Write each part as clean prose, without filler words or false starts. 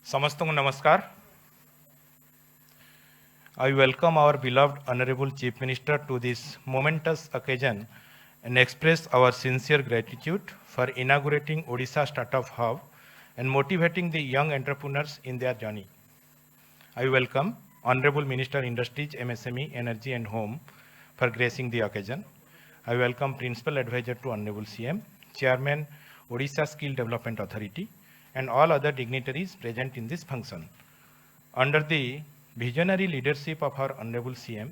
समस्त को नमस्कार. I welcome our beloved Honorable Chief Minister to this momentous occasion and express our sincere gratitude for inaugurating Odisha Startup Hub and motivating the young entrepreneurs in their journey. I welcome Honorable Minister Industries, MSME, Energy and Home for gracing the occasion. I welcome Principal Advisor to Honorable CM, Chairman Odisha Skill Development Authority, and all other dignitaries present in this function. Under the visionary leadership of our Honorable CM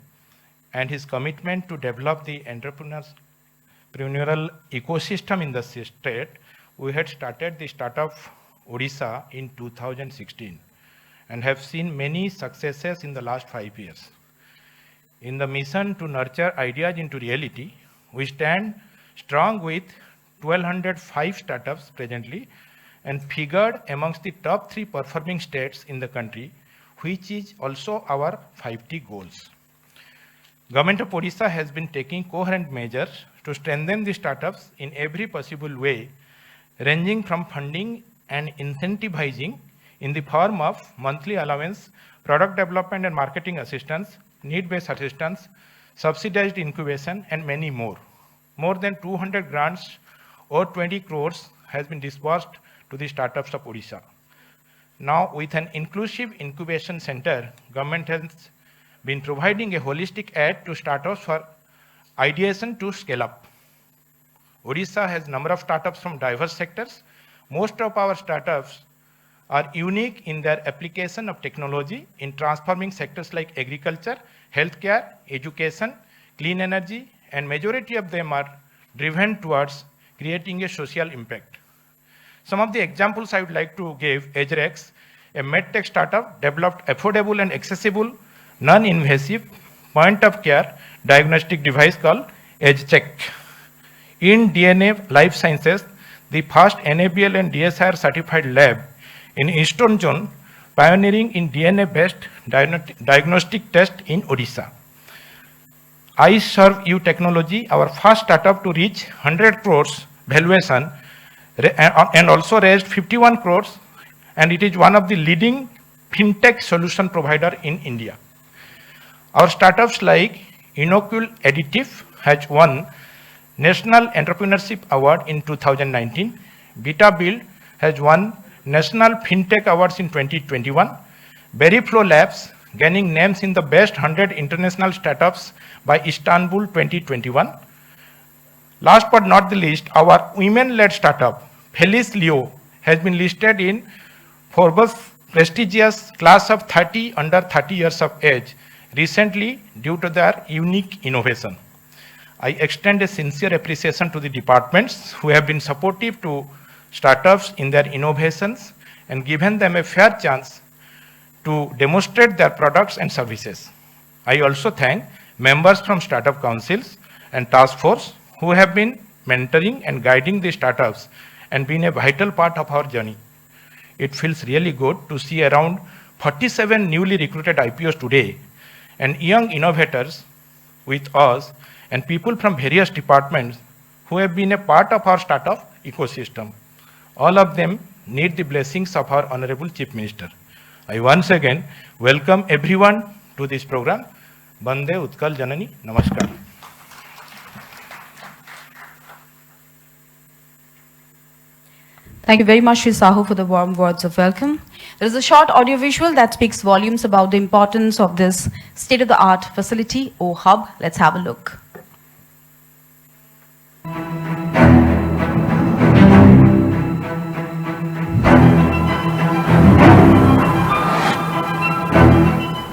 and his commitment to develop the entrepreneurial ecosystem in the state, we had started the Startup Odisha in 2016 and have seen many successes in the last 5 years. In the mission to nurture ideas into reality, we stand strong with 1,205 startups presently and figured amongst the top 3 performing states in the country, which is also our 5T goals. Government of Odisha has been taking coherent measures to strengthen the startups in every possible way, ranging from funding and incentivizing in the form of monthly allowance, product development and marketing assistance, need-based assistance, subsidized incubation, and many more. More than 200 grants or 20 crores has been disbursed to the startups of Odisha. Now, with an inclusive incubation center, government has been providing a holistic aid to startups for ideation to scale up. Odisha has a number of startups from diverse sectors. Most of our startups are unique in their application of technology in transforming sectors like agriculture, healthcare, education, clean energy, and majority of them are driven towards creating a social impact. Some of the examples I would like to give: EdgeRex, a medtech startup developed affordable and accessible, non-invasive, point-of-care diagnostic device called EdgeCheck. In DNA Life Sciences, the first NABL and DSIR certified lab in Eastern Zone, pioneering in DNA-based diagnostic test in Odisha. I Serve You Technology, our first startup to reach 100 crores valuation and also raised 51 crores, and it is one of the leading fintech solution provider in India. Our startups like Inaugurating has won National Entrepreneurship Award in 2019. BetaBuild has won National FinTech Awards in 2021. Berryflow Labs gaining names in the best 100 international startups by Istanbul 2021. Last but not the least, our women-led startup, Felice Leo, has been listed in Forbes prestigious class of 30 under 30 years of age recently due to their unique innovation. I extend a sincere appreciation to the departments who have been supportive to startups in their innovations and given them a fair chance to demonstrate their products and services. I also thank members from startup councils and task force who have been mentoring and guiding the startups and been a vital part of our journey. It feels really good to see around 47 newly recruited IPOs today and young innovators with us and people from various departments who have been a part of our startup ecosystem. All of them need the blessings of our Honorable Chief Minister. I once again welcome everyone to this program. Bande Utkal Janani, Namaskar. Thank you very much, Shri Sahu, for the warm words of welcome. There is a short audiovisual that speaks volumes about the importance of this state-of-the-art facility or hub. Let's have a look.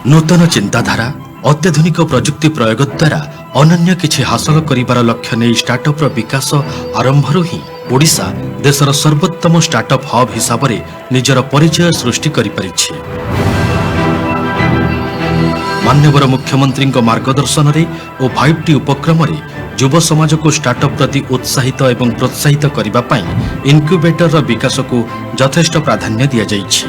नूतन चिंताधारा अत्याधुनिक प्रजुक्ति प्रयोग द्वारा अनन्य किछि हासिल करिबार लक्ष्य नै startup विकास आरंभरु ही ओडिशा देशर सर्वोत्तम स्टार्टअप हब हिसाब रे निजर परिचय सृष्टि करि परिछि। मान्यवर मुख्यमंत्री मार्गदर्शन रे और 5T उपक्रम रे युव समाज को स्टार्टअप प्रति उत्साहित एवं प्रोत्साहित करिबा पई इनक्यूबेटर रा विकास को यथेष्ट प्राधान्य दिया जाइछि।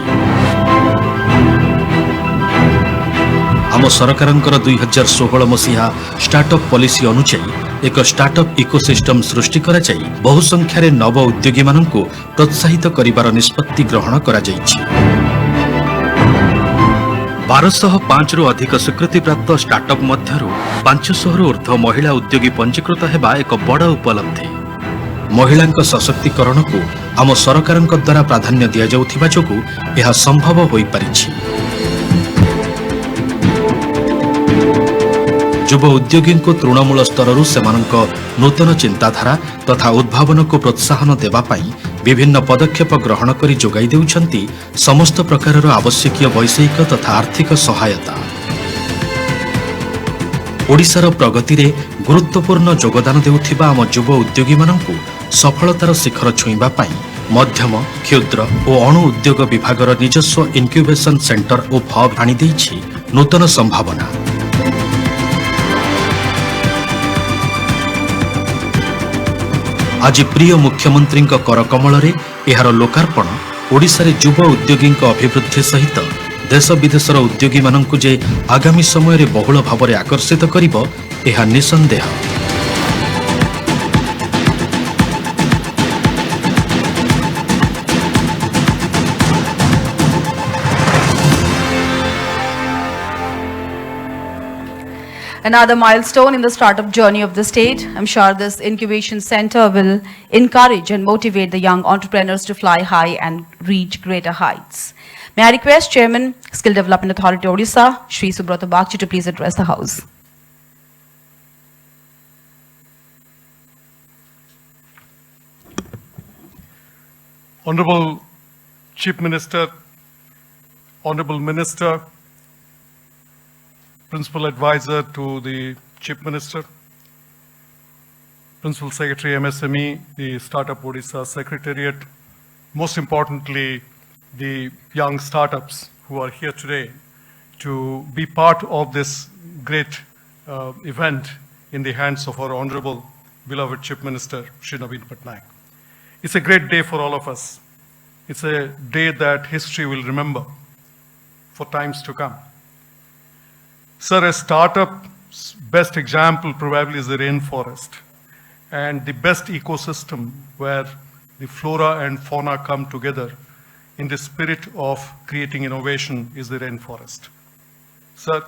आम सरकारंकर 2016 मसीहा स्टार्टअप पॉलिसी अनुसार एक स्टार्टअप इकोसिस्टम सृष्टि करा जाई बहु संख्यारे नव उद्योगी माननकु प्रोत्साहित करिबार निष्पत्ति ग्रहण करा जाइछि। 1205 ରୁ ଅଧିକ ସ୍ୱୀକୃତିପ୍ରାପ୍ତ ଷ୍ଟାର୍ଟଅପ୍ ମଧ୍ୟରୁ 500 ରୁ ଊର୍ଦ୍ଧ୍ୱ ମହିଳା ଉଦ୍ୟୋଗୀ ପଞ୍ଜୀକୃତ ହେବା ଏକ ବଡ଼ ଉପଲବ୍ଧି। ମହିଳାଙ୍କ ସଶକ୍ତିକରଣକୁ ଆମ ସରକାରଙ୍କ ଦ୍ୱାରା ପ୍ରାଧାନ୍ୟ ଦିଆଯାଉଥିବା ଯୋଗୁଁ ଏହା ସମ୍ଭବ ହୋଇପାରିଛି। ଯୁବ ଉଦ୍ୟୋଗୀଙ୍କୁ ତୃଣମୂଳ ସ୍ତରରୁ ସେମାନଙ୍କ ନୂତନ ଚିନ୍ତାଧାରା ତଥା ଉଦ୍ଭାବନକୁ ପ୍ରୋତ୍ସାହନ ଦେବା ପାଇଁ ବିଭିନ୍ନ ପଦକ୍ଷେପ ଗ୍ରହଣ କରି ଯୋଗାଇ ଦେଉଛନ୍ତି ସମସ୍ତ ପ୍ରକାରର ଆବଶ୍ୟକୀୟ ବୈଷୟିକ ତଥା ଆର୍ଥିକ ସହାୟତା। ଓଡ଼ିଶାର ପ୍ରଗତିରେ ଗୁରୁତ୍ୱପୂର୍ଣ୍ଣ ଯୋଗଦାନ ଦେଉଥିବା ଆମ ଯୁବ ଉଦ୍ୟୋଗୀମାନଙ୍କୁ ସଫଳତାର ଶିଖର ଛୁଇଁବା ପାଇଁ ମଧ୍ୟମ, କ୍ଷୁଦ୍ର ଓ ଅଣୁ ଉଦ୍ୟୋଗ ବିଭାଗର ନିଜସ୍ୱ ଇନକ୍ୟୁବେସନ ସେଣ୍ଟର ଓ ହବ୍ ଆଣିଦେଇଛି ନୂତନ ସମ୍ଭାବନା। ଆଜି ପ୍ରିୟ ମୁଖ୍ୟମନ୍ତ୍ରୀଙ୍କ କରକମଳରେ ଏହାର ଲୋକାର୍ପଣ ଓଡ଼ିଶାରେ ଯୁବ ଉଦ୍ୟୋଗୀଙ୍କ ଅଭିବୃଦ୍ଧି ସହିତ ଦେଶ ବିଦେଶର ଉଦ୍ୟୋଗୀମାନଙ୍କୁ ଯେ ଆଗାମୀ ସମୟରେ ବହୁଳ ଭାବରେ ଆକର୍ଷିତ କରିବ, ଏହା ନିଃସନ୍ଦେହ। Another milestone in the startup journey of the state. I'm sure this incubation center will encourage and motivate the young entrepreneurs to fly high and reach greater heights. May I request Chairman, Skill Development Authority Odisha, Shri to please address the House. Honorable Chief Minister, Honorable Minister, Principal Advisor to the Chief Minister, Principal Secretary MSME, the Startup Odisha Secretariat, most importantly, the young startups who are here today to be part of this great event in the hands of our Honorable, beloved Chief Minister, Shri Naveen Patnaik. It's a great day for all of us. It's a day that history will remember for times to come. Sir, a startup's best example probably is the rainforest, and the best ecosystem where the flora and fauna come together in the spirit of creating innovation is the rainforest. Sir,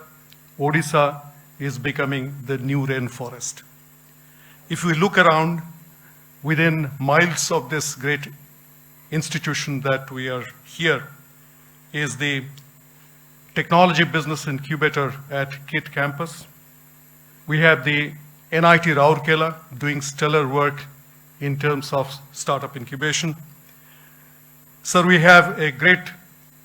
Odisha is becoming the new rainforest. If we look around within miles of this great institution that we are here is the Technology Business Incubator at KIT campus. We have the NIT Rourkela doing stellar work in terms of startup incubation. Sir, we have a great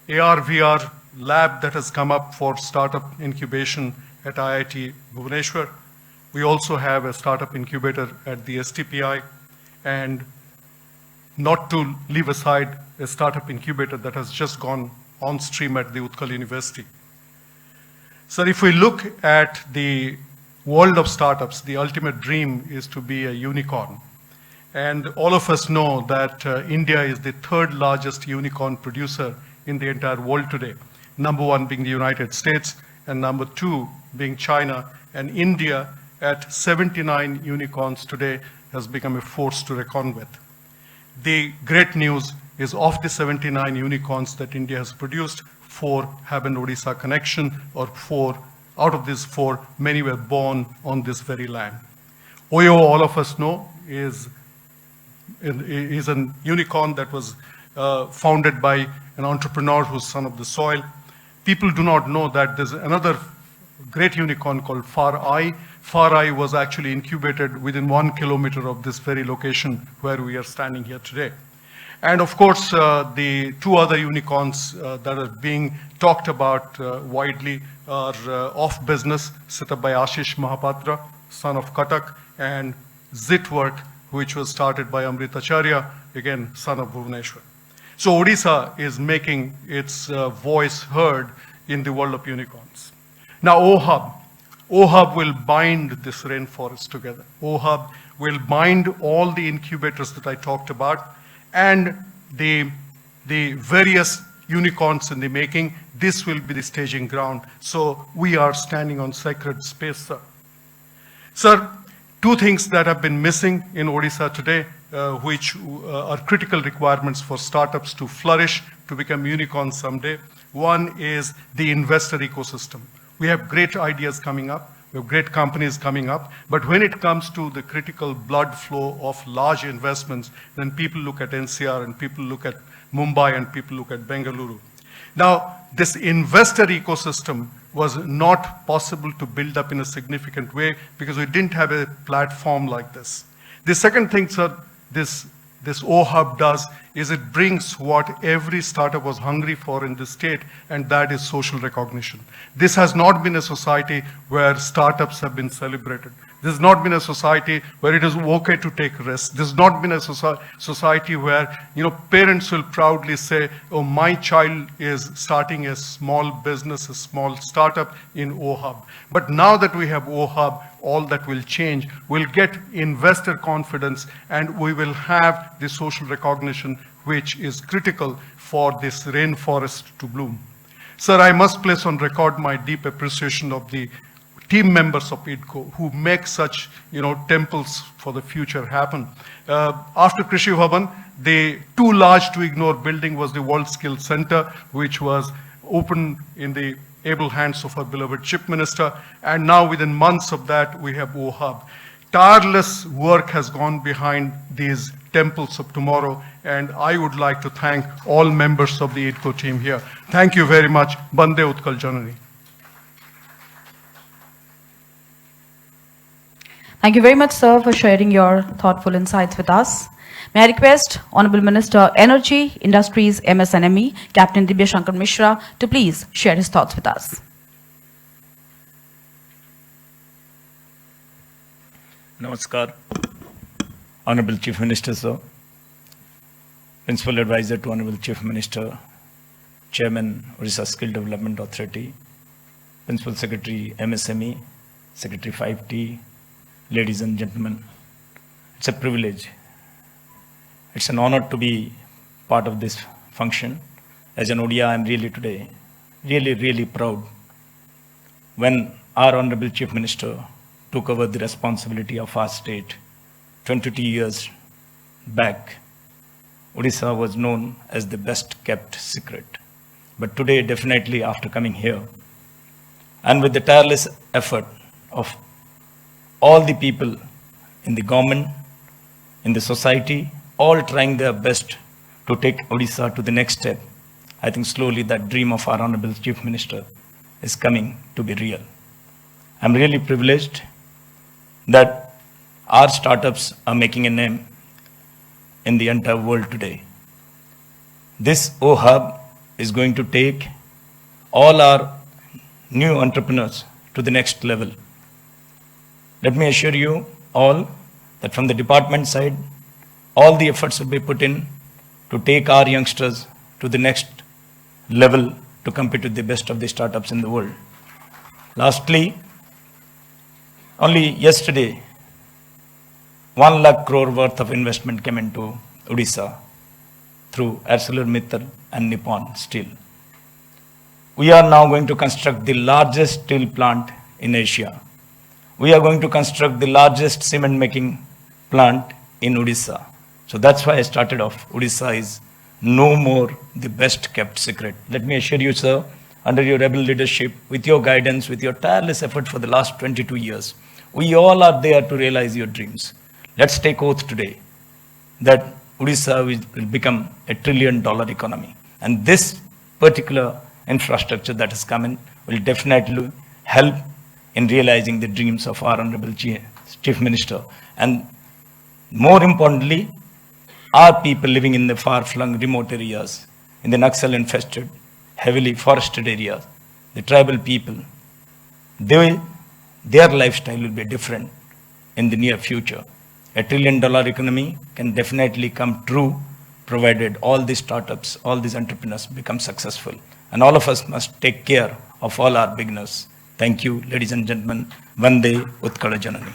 AR/VR lab that has come up for startup incubation at IIT Bhubaneswar. We also have a startup incubator at the STPI, and not to leave aside a startup incubator that has just gone on stream at the Utkal University. Sir, if we look at the world of startups, the ultimate dream is to be a unicorn. And all of us know that India is the third largest unicorn producer in the entire world today. Number one being the United States, and number two being China. And India, at 79 unicorns today, has become a force to reckon with. The great news is of the 79 unicorns that India has produced, 4 have an Odisha connection, or 4, out of these 4, many were born on this very land. Oyo, all of us know, is an unicorn that was founded by an entrepreneur who's son of the soil. People do not know that there's another great unicorn called Far Eye. Far Eye was actually incubated within 1 kilometer of this very location where we are standing here today. And of course, the 2 other unicorns that are being talked about widely are Off Business, set up by Ashish Mahapatra, son of Katak, and Zitwork, which was started by Amritacharya, again, son of Bhubaneswar. So Odisha is making its voice heard in the world of unicorns. Now OHub will bind this rainforest together. OHub will bind all the incubators that I talked about and the various unicorns in the making. This will be the staging ground. So we are standing on sacred space, sir. Sir, 2 things that have been missing in Odisha today which are critical requirements for startups to flourish, to become unicorns someday. One is the investor ecosystem. We have great ideas coming up. We have great companies coming up. But when it comes to the critical blood flow of large investments, then people look at NCR and people look at Mumbai and people look at Bengaluru. Now, this investor ecosystem was not possible to build up in a significant way because we didn't have a platform like this. The second thing, sir, this OHub does is it brings what every startup was hungry for in this state, and that is social recognition. This has not been a society where startups have been celebrated. This has not been a society where it is okay to take risks. This has not been a society where, parents will proudly say, oh, my child is starting a small business, a small startup in OHub. But now that we have OHub, all that will change. We'll get investor confidence and we will have the social recognition which is critical for this rainforest to bloom. Sir, I must place on record my deep appreciation of the team members of IDCO who make such, temples for the future happen. After Krishi Bhavan, the too large to ignore building was the World Skills Center, which was opened in the able hands of our beloved Chief Minister. And now within months of that, we have OHub. Tireless work has gone behind these temples of tomorrow. And I would like to thank all members of the IDCO team here. Thank you very much. Bande Utkal Janani. Thank you very much, sir, for sharing your thoughtful insights with us. May I request Honorable Minister, Energy, Industries, MSNME, Captain Divya Shankar Mishra, to please share his thoughts with us. Namaskar. Honorable Chief Minister, sir, Principal Advisor to Honorable Chief Minister, Chairman, Odisha Skill Development Authority, Principal Secretary, MSME, Secretary 5T, ladies and gentlemen. It's a privilege. It's an honor to be part of this function. As an Odia, I'm really today, really proud when our Honorable Chief Minister took over the responsibility of our state 22 years back. Odisha was known as the best kept secret. But today, definitely after coming here, and with the tireless effort of all the people in the government, in the society, all trying their best to take Odisha to the next step, I think slowly that dream of our Honorable Chief Minister is coming to be real. I'm really privileged that our startups are making a name in the entire world today. This OHub is going to take all our new entrepreneurs to the next level. Let me assure you all that from the department side, all the efforts will be put in to take our youngsters to the next level to compete with the best of the startups in the world. Lastly, only yesterday, 1 lakh crore worth of investment came into Odisha through ArcelorMittal and Nippon Steel. We are now going to construct the largest steel plant in Asia. We are going to construct the largest cement making plant in Odisha. So that's why I started off. Odisha is no more the best kept secret. Let me assure you, sir, under your able leadership, with your guidance, with your tireless effort for the last 22 years, we all are there to realize your dreams. Let's take oath today that Odisha will become a $1 trillion economy. And this particular infrastructure that has come in will definitely help in realizing the dreams of our Honorable Chief Minister. And more importantly, our people living in the far-flung remote areas, in the Naxal-infested, heavily forested areas, the tribal people, their lifestyle will be different in the near future. A $1 trillion economy can definitely come true, provided all these startups, all these entrepreneurs become successful. And all of us must take care of all our beginners. Thank you, ladies and gentlemen. Vande Utkala Janani.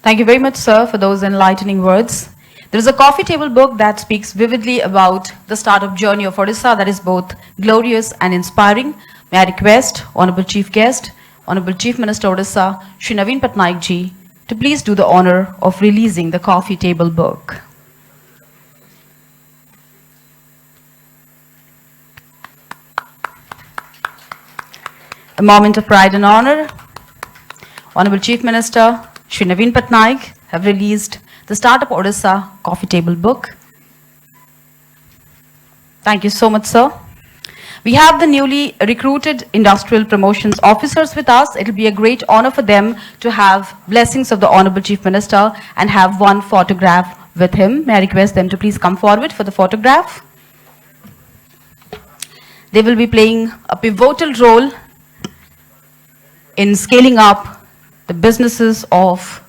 Thank you very much, sir, for those enlightening words. There is a coffee table book that speaks vividly about the startup journey of Odisha that is both glorious and inspiring. May I request Honorable Chief Guest, Honorable Chief Minister Odisha, Shri Naveen Patnaik ji, to please do the honor of releasing the coffee table book. A moment of pride and honor. Honorable Chief Minister Shri Naveen Patnaik have released the Startup Odisha coffee table book. Thank you so much, sir. We have the newly recruited industrial promotions officers with us. It will be a great honor for them to have blessings of the Honorable Chief Minister and have one photograph with him. May I request them to please come forward for the photograph. They will be playing a pivotal role in scaling up the businesses of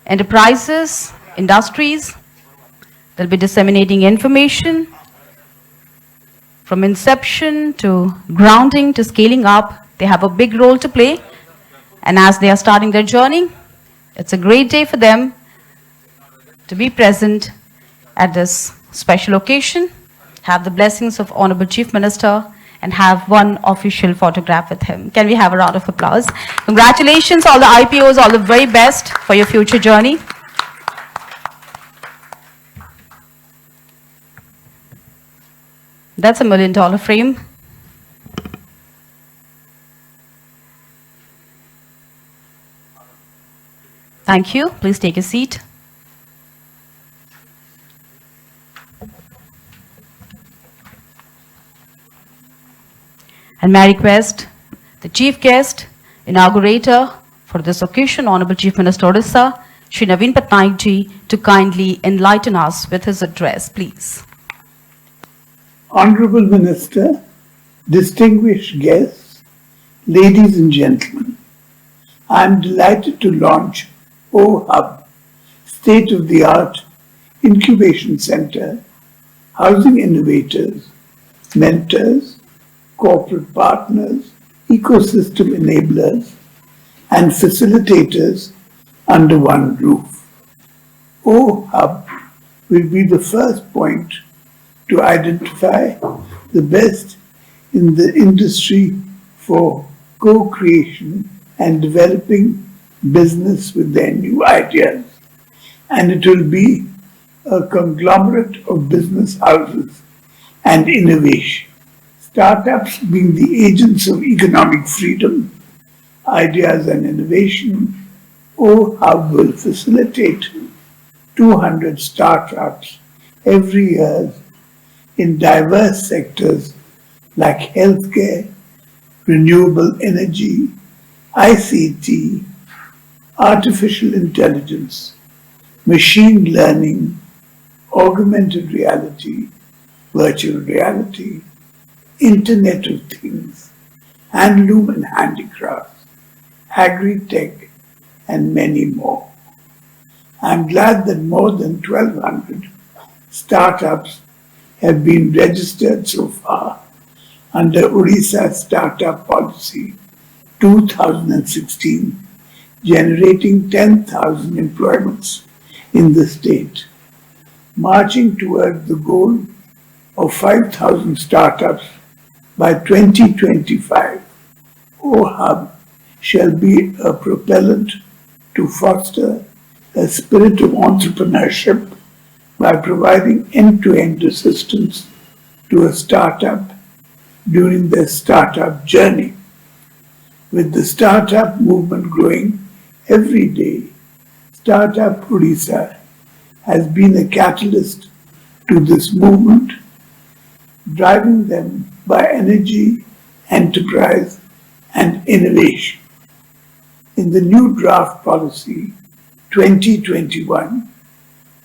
enterprises, industries. They'll be disseminating information from inception to grounding to scaling up. They have a big role to play. And as they are starting their journey, it's a great day for them to be present at this special occasion, have the blessings of Honorable Chief Minister, and have one official photograph with him. Can we have a round of applause? Congratulations, all the IPOs, all the very best for your future journey. That's $1 million frame. Thank you. Please take a seat. And may I request the chief guest, inaugurator for this occasion, Honorable Chief Minister Odisha, Shri Naveen Patnaik ji, to kindly enlighten us with his address, please. Honorable Minister, distinguished guests, ladies and gentlemen, I am delighted to launch OHub, state-of-the-art incubation center, housing innovators, mentors, corporate partners, ecosystem enablers, and facilitators under one roof. OHub will be the first point to identify the best in the industry for co-creation and developing business with their new ideas. And it will be a conglomerate of business houses and innovation. Startups being the agents of economic freedom, ideas and innovation, OHub will facilitate 200 startups every year in diverse sectors like healthcare, renewable energy, ICT, artificial intelligence, machine learning, augmented reality, virtual reality, Internet of Things, handloom and handicrafts, agri-tech, and many more. I'm glad that more than 1,200 startups have been registered so far under Odisha Startup Policy 2016, generating 10,000 employments in the state, marching toward the goal of 5,000 startups by 2025. OHub shall be a propellant to foster a spirit of entrepreneurship by providing end-to-end assistance to a startup during their startup journey. With the startup movement growing every day, Startup Odisha has been a catalyst to this movement, driving them by energy, enterprise, and innovation. In the new draft policy 2021,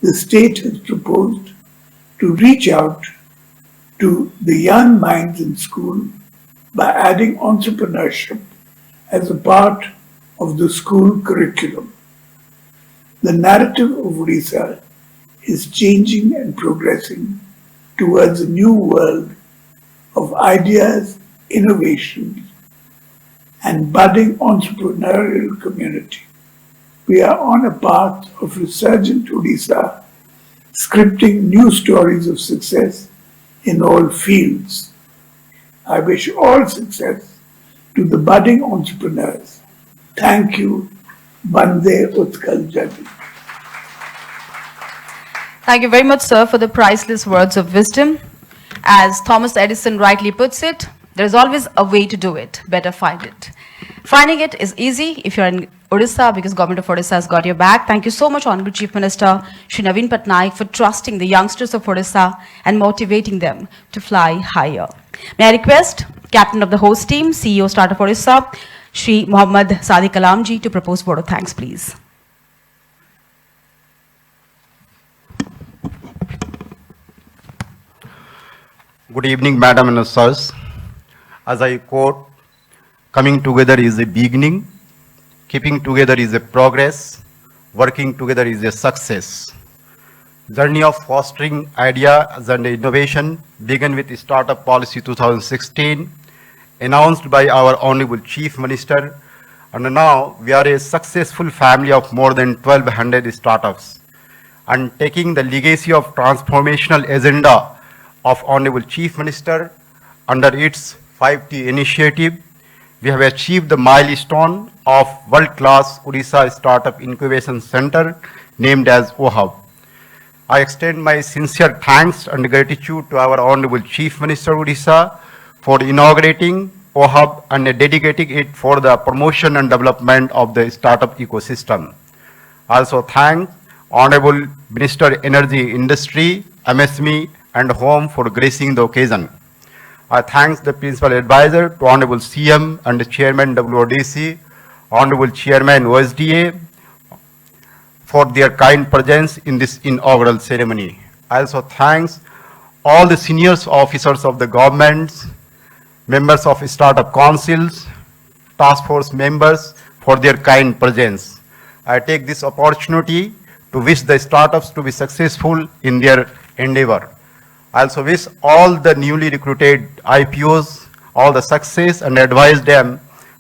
the state has proposed to reach out to the young minds in school by adding entrepreneurship as a part of the school curriculum. The narrative of Odisha is changing and progressing towards a new world of ideas, innovations, and budding entrepreneurial community. We are on a path of resurgent Odisha, scripting new stories of success in all fields. I wish all success to the budding entrepreneurs. Thank you, Bande Utkal Janani. Thank you very much, sir, for the priceless words of wisdom. As Thomas Edison rightly puts it, there is always a way to do it. Better find it. Finding it is easy if you're in Odisha, because Government of Odisha has got your back. Thank you so much, Honorable Chief Minister Shri Naveen Patnaik, for trusting the youngsters of Odisha and motivating them to fly higher. May I request Captain of the host team, CEO Startup Odisha, Shri Mohammad Sadiq Kalamji, to propose vote of thanks, please. Good evening, Madam and Sirs. As I quote, coming together is a beginning, keeping together is a progress, working together is a success. Journey of fostering ideas and innovation began with Startup Policy 2016, announced by our Honorable Chief Minister, and now we are a successful family of more than 1,200 startups. And taking the legacy of transformational agenda of Honorable Chief Minister under its 5T initiative, we have achieved the milestone of world-class Odisha Startup Incubation Center named as OHUB. I extend my sincere thanks and gratitude to our Honorable Chief Minister Odisha for inaugurating OHUB and dedicating it for the promotion and development of the startup ecosystem. I also thank Honorable Minister Energy Industry, MSME and Home for gracing the occasion. I thank the Principal Advisor to Honorable CM and the Chairman WODC, Honorable Chairman OSDA for their kind presence in this inaugural ceremony. I also thank all the senior officers of the government, members of startup councils, task force members for their kind presence. I take this opportunity to wish the startups to be successful in their endeavor. I also wish all the newly recruited IPOs all the success and advise them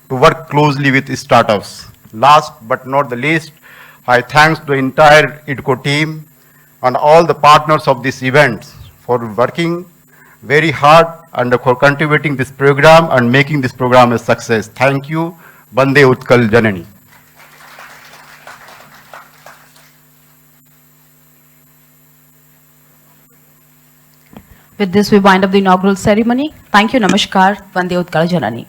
to work closely with startups. Last but not the least, I thank the entire IDCO team and all the partners of this event for working very hard and for contributing this program and making this program a success. Thank you. Bande Utkal Janani. With this, we wind up the inaugural ceremony. Thank you, Namaskar, Vande Utkal Janani.